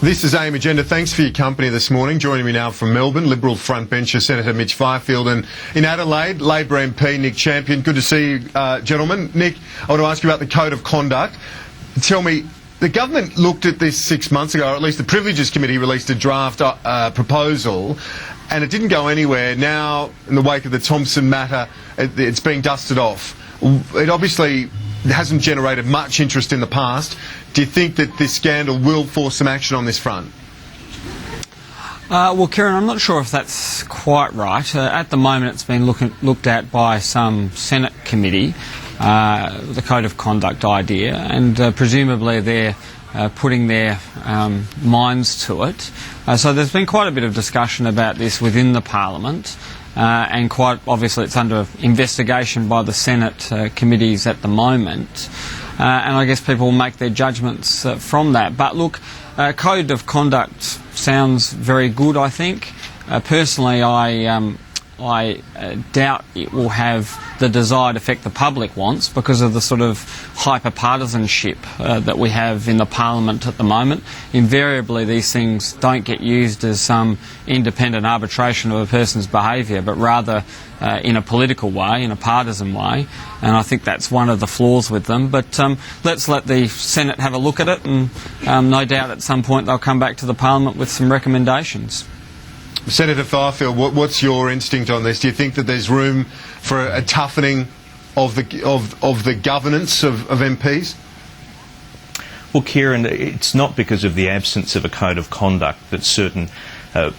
This is AIM Agenda. Thanks for your company this morning. Joining me now from Melbourne, Liberal frontbencher Senator Mitch Fifield, and in Adelaide, Labor MP Nick Champion. Good to see you, gentlemen. Nick, I want to ask you about the Code of Conduct. Tell me, the government looked at this 6 months ago, or at least the Privileges Committee released a draft proposal, and it didn't go anywhere. Now, in the wake of the Thompson matter, it's being dusted off. It obviously hasn't generated much interest in the past. Do you think that this scandal will force some action on this front? Well, Kieran, I'm not sure if that's quite right. At the moment, it's been looked at by some Senate committee, the Code of Conduct idea, and presumably they're putting their minds to it. So there's been quite a bit of discussion about this within the Parliament. And quite obviously it's under investigation by the Senate committees at the moment. And I guess people will make their judgments from that. But look, Code of Conduct sounds very good, I think. Personally, I doubt it will have the desired effect the public wants because of the sort of hyper-partisanship that we have in the Parliament at the moment. Invariably, these things don't get used as some independent arbitration of a person's behaviour, but rather in a political way, in a partisan way, and I think that's one of the flaws with them. But let's let the Senate have a look at it, and no doubt at some point they'll come back to the Parliament with some recommendations. Senator Fifield, what's your instinct on this? Do you think that there's room for a toughening of the governance of MPs? Well, Kieran, it's not because of the absence of a code of conduct that certain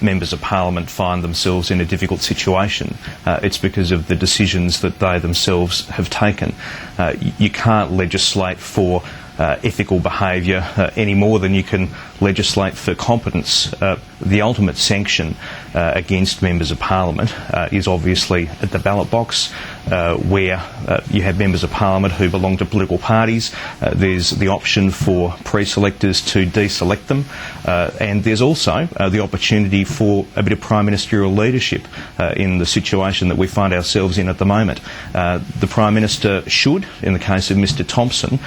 members of Parliament find themselves in a difficult situation. It's because of the decisions that they themselves have taken. You can't legislate for ethical behaviour any more than you can legislate for competence. The ultimate sanction against members of Parliament is obviously at the ballot box, where you have members of Parliament who belong to political parties. There's the option for pre-selectors to deselect them, and there's also the opportunity for a bit of prime ministerial leadership in the situation that we find ourselves in at the moment. The Prime Minister should, in the case of Mr Thompson,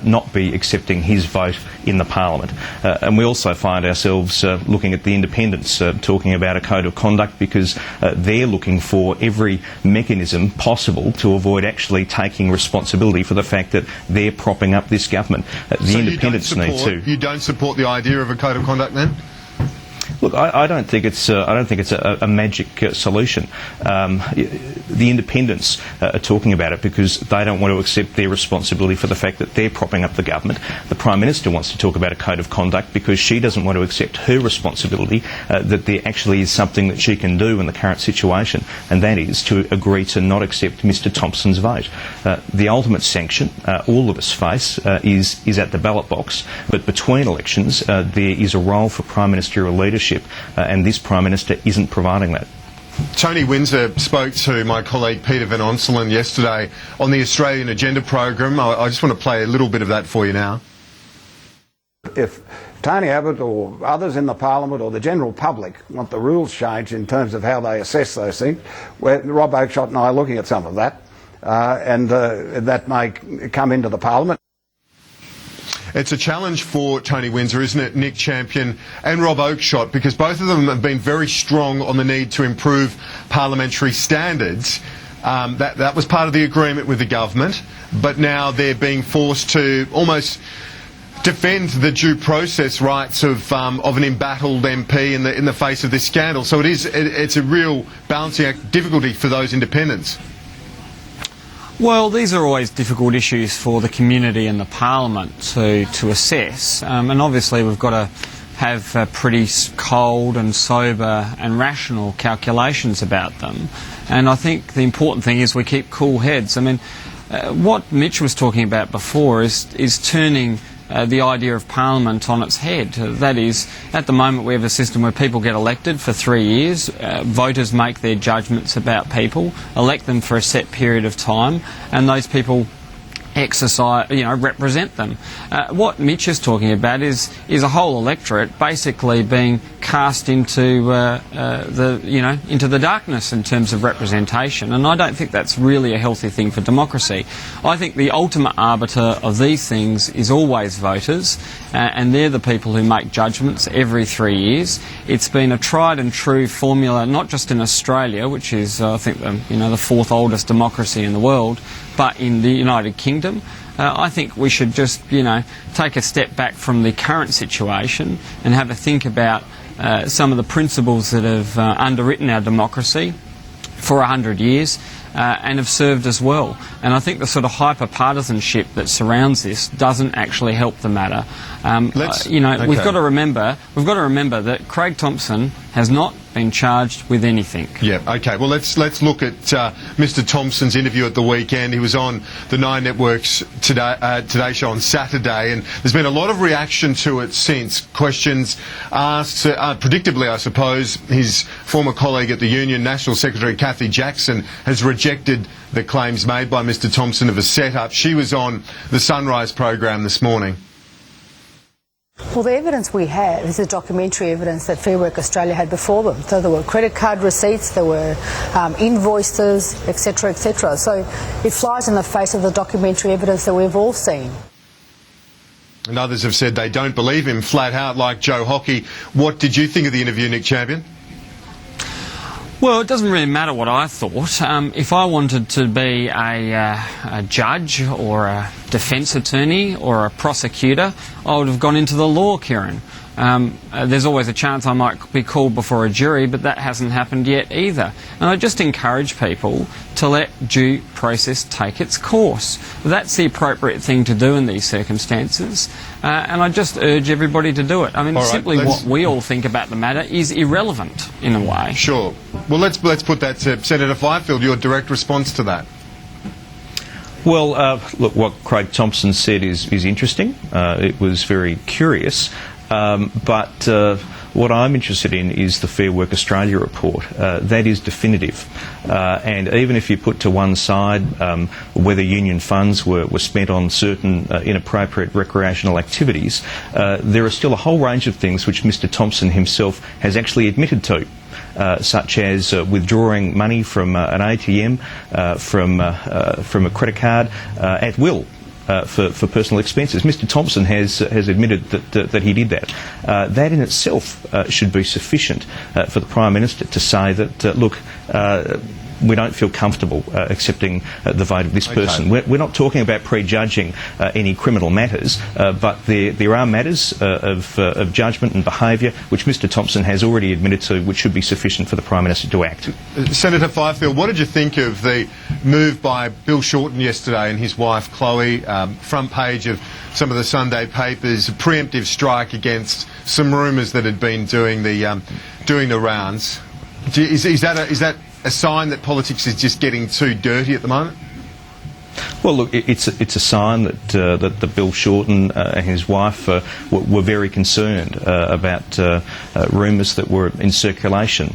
not be accepting his vote in the Parliament. And we also find ourselves looking at the independents, talking about a code of conduct, because they're looking for every mechanism possible to avoid actually taking responsibility for the fact that they're propping up this government. The independents need to. You don't support the idea of a code of conduct, then? Look, I don't think it's a magic solution. The independents are talking about it because they don't want to accept their responsibility for the fact that they're propping up the government. The Prime Minister wants to talk about a code of conduct because she doesn't want to accept her responsibility, that there actually is something that she can do in the current situation, and that is to agree to not accept Mr Thompson's vote. The ultimate sanction all of us face is at the ballot box, but between elections there is a role for prime ministerial leadership, and this Prime Minister isn't providing that. Tony Windsor spoke to my colleague Peter Van Onselen yesterday on the Australian Agenda program. I just want to play a little bit of that for you now. If Tony Abbott or others in the Parliament or the general public want the rules changed in terms of how they assess those things, Rob Oakeshott and I are looking at some of that, and that may come into the Parliament. It's a challenge for Tony Windsor, isn't it, Nick Champion and Rob Oakeshott, because both of them have been very strong on the need to improve parliamentary standards. That was part of the agreement with the government, but now they're being forced to almost defend the due process rights of an embattled MP in the face of this scandal. So it's a real balancing act, difficulty for those independents. Well, these are always difficult issues for the community and the Parliament to assess, and obviously we've got to have pretty cold and sober and rational calculations about them. And I think the important thing is we keep cool heads. I mean, what Mitch was talking about before is turning the idea of Parliament on its head. That is, at the moment we have a system where people get elected for 3 years, voters make their judgments about people, elect them for a set period of time, and those people exercise, represent them. What Mitch is talking about is a whole electorate basically being cast into into the darkness in terms of representation, and I don't think that's really a healthy thing for democracy. I think the ultimate arbiter of these things is always voters, and they're the people who make judgments every 3 years. It's been a tried and true formula, not just in Australia, which is I think the fourth oldest democracy in the world, but in the United Kingdom. I think we should just, take a step back from the current situation and have a think about some of the principles that have underwritten our democracy for 100 years and have served us well. And I think the sort of hyper-partisanship that surrounds this doesn't actually help the matter. Okay. We've got to remember that Craig Thomson has not been charged with anything. Yeah, okay. Well, let's look at Mr. Thompson's interview at the weekend. He was on the Nine Network's Today Show on Saturday, and there's been a lot of reaction to it since. Questions asked, predictably, I suppose. His former colleague at the Union, National Secretary Kathy Jackson, has rejected the claims made by Mr. Thompson of a set-up. She was on the Sunrise program this morning. Well, the evidence we have is the documentary evidence that Fair Work Australia had before them. So there were credit card receipts, there were invoices, etc., etc. So it flies in the face of the documentary evidence that we've all seen. And others have said they don't believe him flat out, like Joe Hockey. What did you think of the interview, Nick Champion? Well, it doesn't really matter what I thought. If I wanted to be a judge or a defence attorney or a prosecutor, I would have gone into the law, Kieran. There's always a chance I might be called before a jury, but that hasn't happened yet either. And I just encourage people to let due process take its course. That's the appropriate thing to do in these circumstances, and I just urge everybody to do it. I mean, all right, simply what we all think about the matter is irrelevant in a way. Sure. Well, let's put that to Senator Fifield, your direct response to that. Well, look, what Craig Thomson said is interesting. It was very curious. But what I'm interested in is the Fair Work Australia report. That is definitive. And even if you put to one side whether union funds were spent on certain inappropriate recreational activities, there are still a whole range of things which Mr. Thompson himself has actually admitted to. Such as withdrawing money from an ATM, from a credit card at will. For personal expenses. Mr. Thompson has admitted that he did that. That in itself should be sufficient for the Prime Minister to say that, look, we don't feel comfortable accepting the vote of this person. We're not talking about prejudging any criminal matters, but there are matters of judgment and behaviour which Mr. Thompson has already admitted to, which should be sufficient for the Prime Minister to act. Senator Fifield, what did you think of the move by Bill Shorten yesterday and his wife Chloe, front page of some of the Sunday papers, a preemptive strike against some rumours that had been doing the rounds? Is that a sign that politics is just getting too dirty at the moment? Well, look, it's a sign that Bill Shorten and his wife were very concerned about rumours that were in circulation.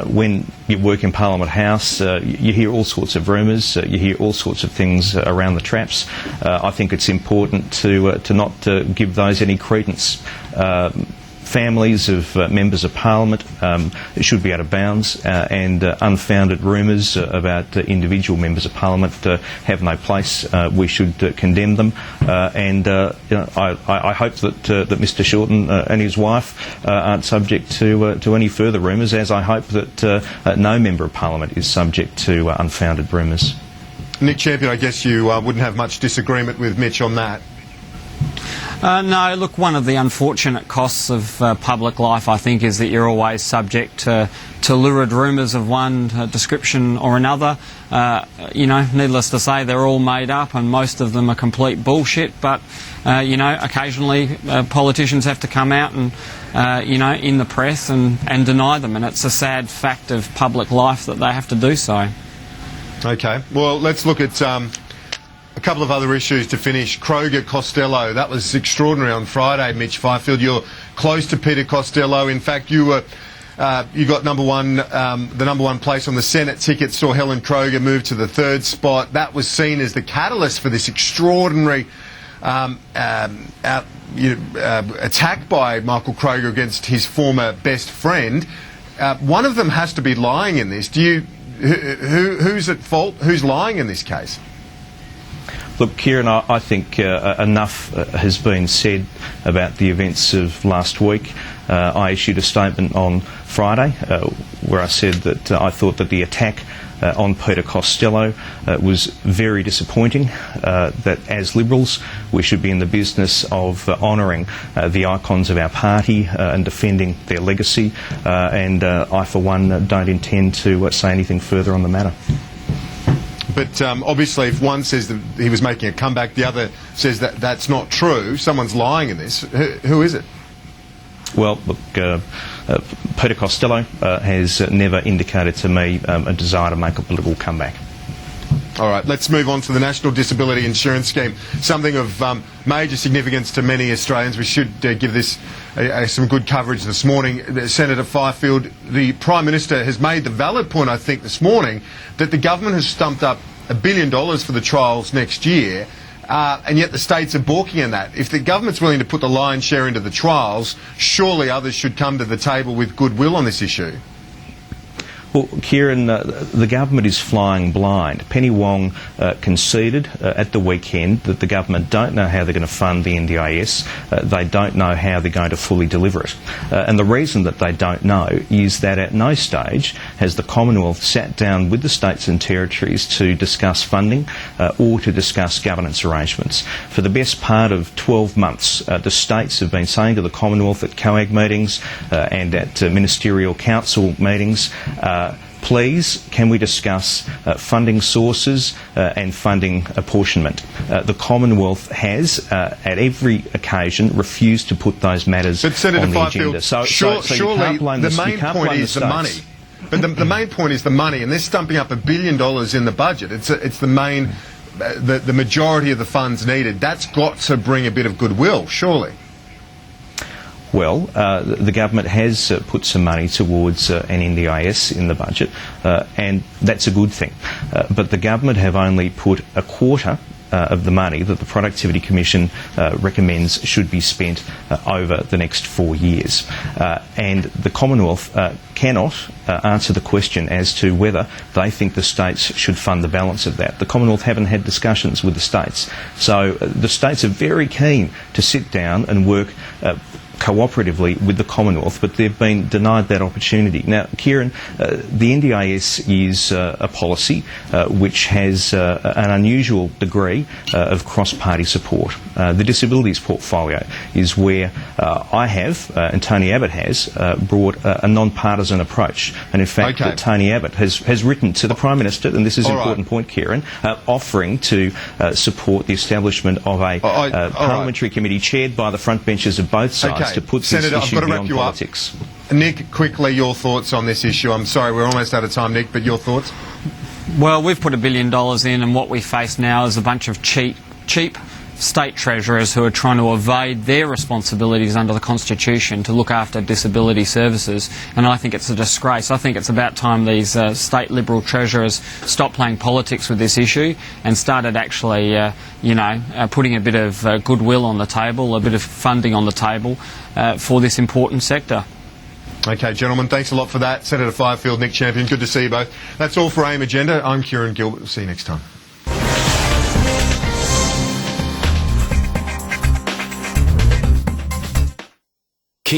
When you work in Parliament House, you hear all sorts of rumours, you hear all sorts of things around the traps. I think it's important to not give those any credence. Families of members of Parliament should be out of bounds, and unfounded rumours about individual members of Parliament have no place. We should condemn them, and I hope that Mr. Shorten and his wife aren't subject to any further rumours, as I hope that no member of Parliament is subject to unfounded rumours. Nick Champion, I guess you wouldn't have much disagreement with Mitch on that. No, look, one of the unfortunate costs of public life, I think, is that you're always subject to lurid rumours of one description or another. Needless to say, they're all made up and most of them are complete bullshit, but, occasionally politicians have to come out and, in the press and deny them, and it's a sad fact of public life that they have to do so. Okay, well, let's look at a couple of other issues to finish. Kroger Costello, that was extraordinary on Friday, Mitch Fifield. You're close to Peter Costello. In fact, you were You got the number one place on the Senate ticket saw Helen Kroger move to the third spot. That was seen as the catalyst for this extraordinary attack by Michael Kroger against his former best friend. One of them has to be lying in this. Who's at fault? Who's lying in this case? Look, Kieran, I think enough has been said about the events of last week. I issued a statement on Friday where I said that I thought that the attack on Peter Costello was very disappointing, that as Liberals we should be in the business of honouring the icons of our party and defending their legacy, and I for one don't intend to say anything further on the matter. But obviously if one says that he was making a comeback, the other says that that's not true, someone's lying in this. Who is it? Well, look, Peter Costello has never indicated to me a desire to make a political comeback. All right, let's move on to the National Disability Insurance Scheme, something of major significance to many Australians. We should give this some good coverage this morning. Senator Fifield, the Prime Minister has made the valid point, I think, this morning, that the government has stumped up $1 billion for the trials next year, and yet the states are balking in that. If the government's willing to put the lion's share into the trials, surely others should come to the table with goodwill on this issue. Well, Kieran, the government is flying blind. Penny Wong conceded at the weekend that the government don't know how they're going to fund the NDIS. They don't know how they're going to fully deliver it. And the reason that they don't know is that at no stage has the Commonwealth sat down with the states and territories to discuss funding or to discuss governance arrangements. For the best part of 12 months, the states have been saying to the Commonwealth at COAG meetings and at ministerial council meetings, please, can we discuss funding sources and funding apportionment? The Commonwealth has, at every occasion, refused to put those matters on the agenda. So surely the main point is the money. But the main point is the money, and they're stumping up $1 billion in the budget. It's the main, the majority of the funds needed. That's got to bring a bit of goodwill, surely. Well, the government has put some money towards an NDIS in the budget, and that's a good thing. But the government have only put a quarter of the money that the Productivity Commission recommends should be spent over the next 4 years. And the Commonwealth cannot answer the question as to whether they think the states should fund the balance of that. The Commonwealth haven't had discussions with the states. So the states are very keen to sit down and work cooperatively with the Commonwealth, but they've been denied that opportunity. Now, Kieran, the NDIS is a policy which has an unusual degree of cross-party support. The disabilities portfolio is where I have, and Tony Abbott has, brought a non-partisan approach. And in fact, Tony Abbott has written to the Prime Minister, and this is an important point, Kieran, offering to support the establishment of a parliamentary committee chaired by the front benches of both sides to put Senator, this issue I've got to beyond wrap you politics. Up. Nick, quickly, your thoughts on this issue. I'm sorry, we're almost out of time, Nick, but your thoughts? Well, we've put $1 billion in, and what we face now is a bunch of cheap state treasurers who are trying to evade their responsibilities under the Constitution to look after disability services, and I think it's a disgrace. I think it's about time these state Liberal treasurers stopped playing politics with this issue and started actually, putting a bit of goodwill on the table, a bit of funding on the table for this important sector. Okay, gentlemen, thanks a lot for that. Senator Fifield, Nick Champion, good to see you both. That's all for AIM Agenda. I'm Kieran Gilbert. We'll see you next time.